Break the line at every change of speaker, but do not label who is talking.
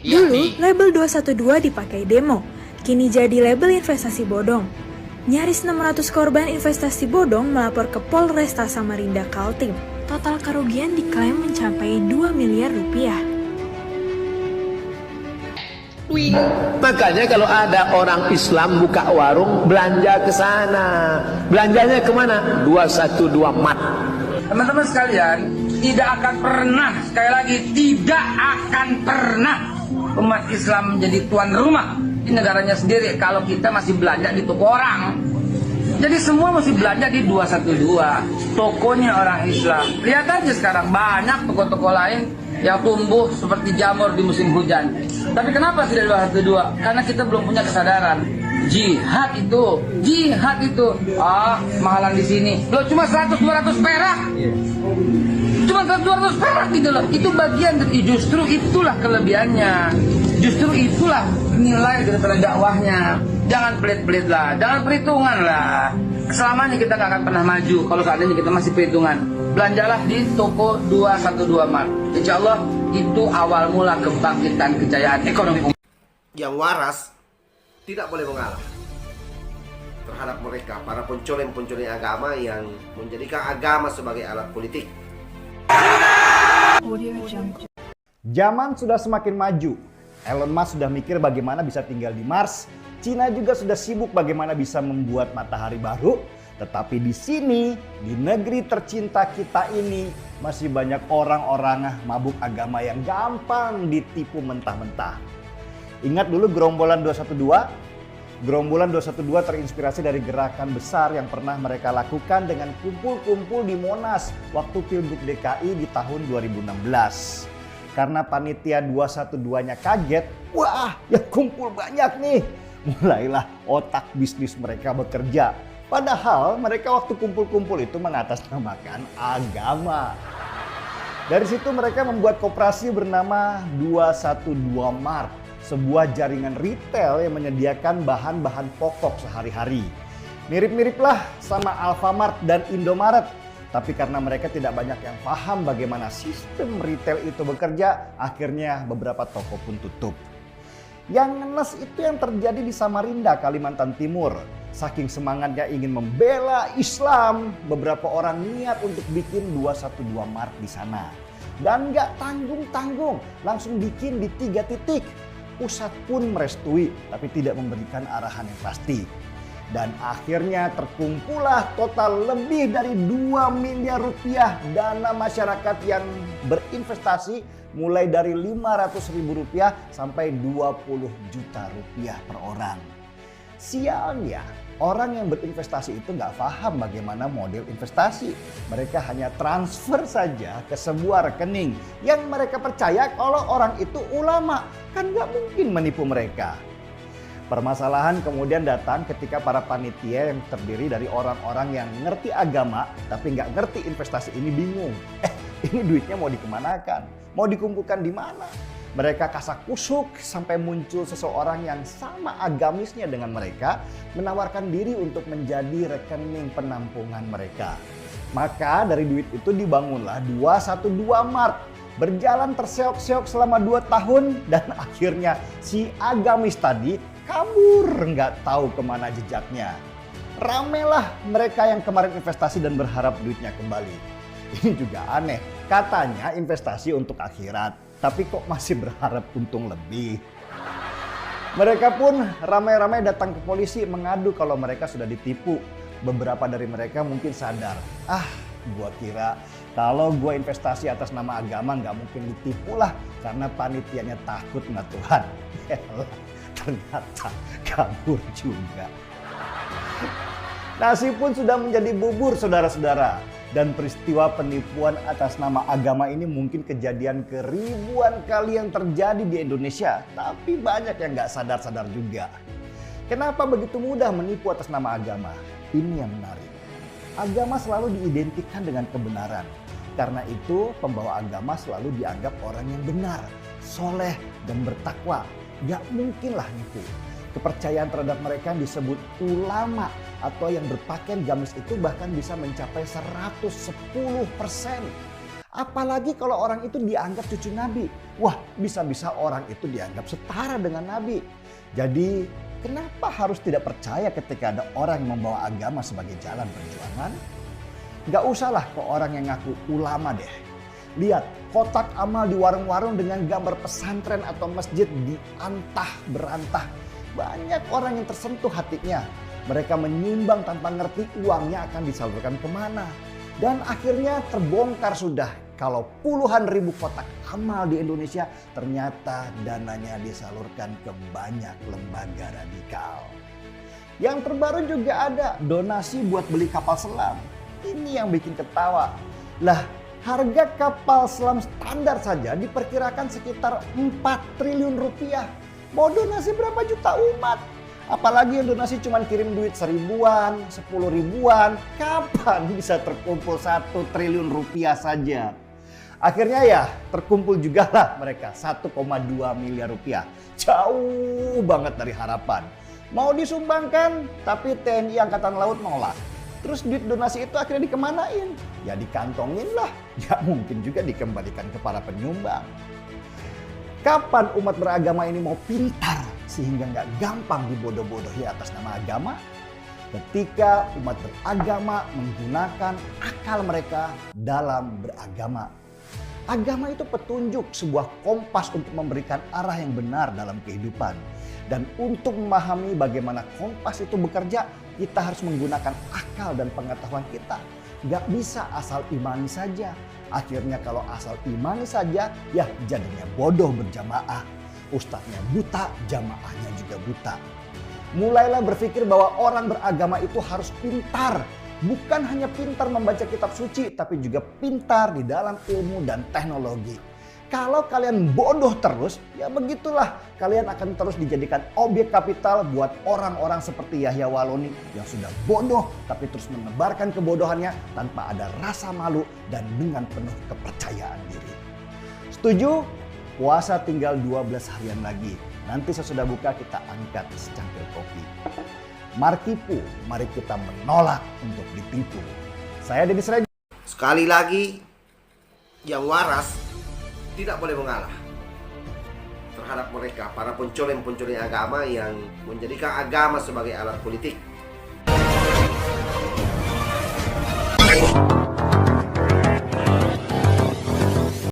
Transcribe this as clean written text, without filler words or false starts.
Dulu, label 212 dipakai demo, kini jadi label investasi bodong. Nyaris 600 korban investasi bodong melapor ke Polresta Samarinda Kaltim. Total kerugian diklaim mencapai 2 miliar rupiah.
Makanya kalau ada orang Islam buka warung, belanja ke sana. Belanjanya kemana? 212 Mart.
Teman-teman sekalian, tidak akan pernah, sekali lagi, tidak akan pernah umat Islam menjadi tuan rumah di negaranya sendiri kalau kita masih belanja di toko orang. Jadi semua mesti belanja di 212, tokonya orang Islam. Lihat aja sekarang banyak toko-toko lain yang tumbuh seperti jamur di musim hujan. Tapi kenapa tidak 212? Karena kita belum punya kesadaran. Jihad itu, mahalan di sini. Loh cuma 100-200 perak. Cuma 100-200 perak gitu loh. Itu bagian dari, justru itulah kelebihannya. Justru itulah nilai daripada dakwahnya. Jangan pelit-pelit lah, jangan perhitungan lah. Selamanya kita gak akan pernah maju kalau seandainya kita masih perhitungan. Belanjalah di toko 212 Mart. Insya Allah itu awal mula kebangkitan kejayaan ekonomi.
Yang waras tidak boleh mengalah terhadap mereka, para pencoleng-pencoleng agama yang menjadikan agama sebagai alat politik.
Zaman sudah semakin maju. Elon Musk sudah mikir bagaimana bisa tinggal di Mars. Cina juga sudah sibuk bagaimana bisa membuat matahari baru. Tetapi di sini, di negeri tercinta kita ini, masih banyak orang-orang mabuk agama yang gampang ditipu mentah-mentah. Ingat dulu gerombolan 212? Gerombolan 212 terinspirasi dari gerakan besar yang pernah mereka lakukan dengan kumpul-kumpul di Monas waktu Pilgub DKI di tahun 2016. Karena panitia 212-nya kaget, wah yang kumpul banyak nih. Mulailah otak bisnis mereka bekerja. Padahal mereka waktu kumpul-kumpul itu mengatasnamakan agama. Dari situ mereka membuat koperasi bernama 212 Mart. Sebuah jaringan retail yang menyediakan bahan-bahan pokok sehari-hari. Mirip-miriplah sama Alfamart dan Indomaret. Tapi karena mereka tidak banyak yang paham bagaimana sistem retail itu bekerja, akhirnya beberapa toko pun tutup. Yang ngenes itu yang terjadi di Samarinda, Kalimantan Timur. Saking semangatnya ingin membela Islam, beberapa orang niat untuk bikin 212 Mart di sana. Dan gak tanggung-tanggung, langsung bikin di 3 titik. Pusat pun merestui, tapi tidak memberikan arahan yang pasti. Dan akhirnya terkumpullah total lebih dari 2 miliar rupiah dana masyarakat yang berinvestasi mulai dari 500 ribu rupiah sampai 20 juta rupiah per orang. Sialnya, orang yang berinvestasi itu nggak paham bagaimana model investasi. Mereka hanya transfer saja ke sebuah rekening yang mereka percaya kalau orang itu ulama. Kan nggak mungkin menipu mereka. Permasalahan kemudian datang ketika para panitia yang terdiri dari orang-orang yang ngerti agama tapi nggak ngerti investasi ini bingung. Ini duitnya mau dikemanakan? Mau dikumpulkan di mana? Mereka kasak-kusuk sampai muncul seseorang yang sama agamisnya dengan mereka menawarkan diri untuk menjadi rekening penampungan mereka. Maka dari duit itu dibangunlah 212 Mart. Berjalan terseok-seok selama 2 tahun dan akhirnya si agamis tadi kabur, nggak tahu kemana jejaknya. Ramelah mereka yang kemarin investasi dan berharap duitnya kembali. Ini juga aneh, katanya investasi untuk akhirat, tapi kok masih berharap untung lebih. Mereka pun ramai-ramai datang ke polisi mengadu kalau mereka sudah ditipu. Beberapa dari mereka mungkin sadar, gua kira kalau gua investasi atas nama agama nggak mungkin ditipu lah karena panitianya takut sama Tuhan. Ternyata kabur juga. Nasi pun sudah menjadi bubur saudara-saudara. Dan peristiwa penipuan atas nama agama ini mungkin kejadian ke ribuan kali yang terjadi di Indonesia. Tapi banyak yang nggak sadar-sadar juga. Kenapa begitu mudah menipu atas nama agama? Ini yang menarik. Agama selalu diidentikan dengan kebenaran. Karena itu pembawa agama selalu dianggap orang yang benar, soleh, dan bertakwa. Gak mungkinlah nipu. Kepercayaan terhadap mereka yang disebut ulama atau yang berpakaian gamis itu bahkan bisa mencapai 110%. Apalagi kalau orang itu dianggap cucu Nabi. wah bisa-bisa orang itu dianggap setara dengan Nabi. Jadi kenapa harus tidak percaya ketika ada orang yang membawa agama sebagai jalan perjuangan? Gak usahlah ke orang yang ngaku ulama deh. Lihat kotak amal di warung-warung dengan gambar pesantren atau masjid diantah berantah. Banyak orang yang tersentuh hatinya. Mereka menyumbang tanpa ngerti uangnya akan disalurkan kemana. Dan akhirnya terbongkar sudah kalau puluhan ribu kotak amal di Indonesia ternyata dananya disalurkan ke banyak lembaga radikal. Yang terbaru juga ada donasi buat beli kapal selam. Ini yang bikin ketawa. Lah, harga kapal selam standar saja diperkirakan sekitar 4 triliun rupiah. Mau donasi berapa juta umat? Apalagi yang donasi cuma kirim duit 1.000-an, 10.000-an. Kapan bisa terkumpul 1 triliun rupiah saja? Akhirnya ya terkumpul juga lah mereka 1,2 miliar rupiah. Jauh banget dari harapan. Mau disumbangkan tapi TNI Angkatan Laut nolak. Terus duit donasi itu akhirnya dikemanain? Ya dikantongin lah. Ya mungkin juga dikembalikan ke para penyumbang. Kapan umat beragama ini mau pintar sehingga nggak gampang dibodoh-bodohi atas nama agama? Ketika umat beragama menggunakan akal mereka dalam beragama. Agama itu petunjuk, sebuah kompas untuk memberikan arah yang benar dalam kehidupan. Dan untuk memahami bagaimana kompas itu bekerja, kita harus menggunakan akal dan pengetahuan kita. Gak bisa asal imani saja. Akhirnya kalau asal imani saja, ya jadinya bodoh berjamaah. Ustadznya buta, jamaahnya juga buta. Mulailah berpikir bahwa orang beragama itu harus pintar. Bukan hanya pintar membaca kitab suci, tapi juga pintar di dalam ilmu dan teknologi. Kalau kalian bodoh terus, ya begitulah. Kalian akan terus dijadikan objek kapital buat orang-orang seperti Yahya Waloni yang sudah bodoh tapi terus menebarkan kebodohannya tanpa ada rasa malu dan dengan penuh kepercayaan diri. Setuju? Puasa tinggal 12 harian lagi. Nanti sesudah buka kita angkat secangkir kopi. Markipu, mari kita menolak untuk ditipu. Saya Dennis Regi.
Sekali lagi, yang waras tidak boleh mengalah terhadap mereka, para pencoleng-pencoleng agama yang menjadikan agama sebagai alat politik.